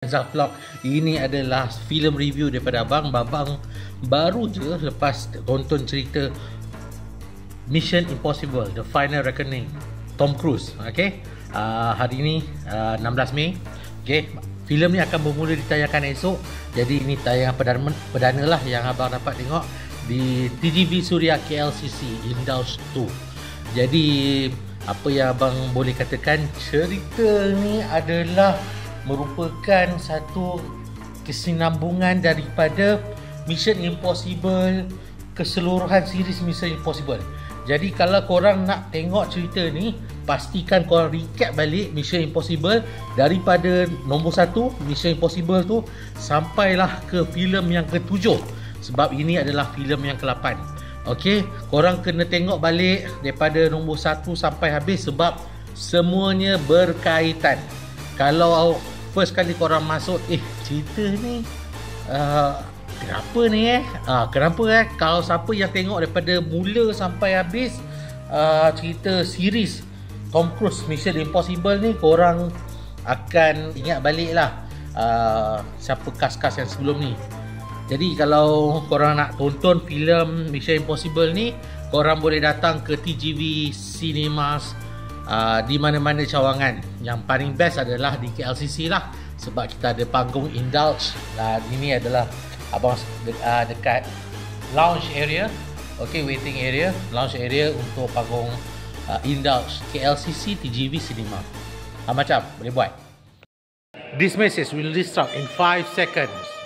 Vlog. Ini adalah filem review daripada abang. Babang baru je lepas tonton cerita Mission Impossible The Final Reckoning, Tom Cruise. Okay, hari ini 16 Mei. Okay, filem ni akan bermula ditayangkan esok. Jadi ini tayangan perdana lah yang abang dapat tengok di TGV Suria KLCC Indulge 2. Jadi apa yang abang boleh katakan, cerita ni adalah merupakan satu kesinambungan daripada Mission Impossible, keseluruhan series Mission Impossible. Jadi kalau korang nak tengok cerita ni, pastikan korang recap balik Mission Impossible daripada nombor 1 Mission Impossible tu sampailah ke filem yang ke-7, sebab ini adalah filem yang ke-8. Okey, korang kena tengok balik daripada nombor 1 sampai habis sebab semuanya berkaitan. Kalau first kali korang masuk, cerita ni kenapa ni kenapa kalau siapa yang tengok daripada mula sampai habis cerita series Tom Cruise Mission Impossible ni, korang akan ingat balik lah siapa kas-kas yang sebelum ni. Jadi kalau korang nak tonton filem Mission Impossible ni, korang boleh datang ke TGV Cinemas di mana-mana cawangan. Yang paling best adalah di KLCC lah, sebab kita ada panggung Indulge. Ini adalah abang dekat lounge area. Okay, waiting area, lounge area untuk panggung Indulge KLCC TGV Cinema. Macam boleh buat. This message will restart in 5 seconds.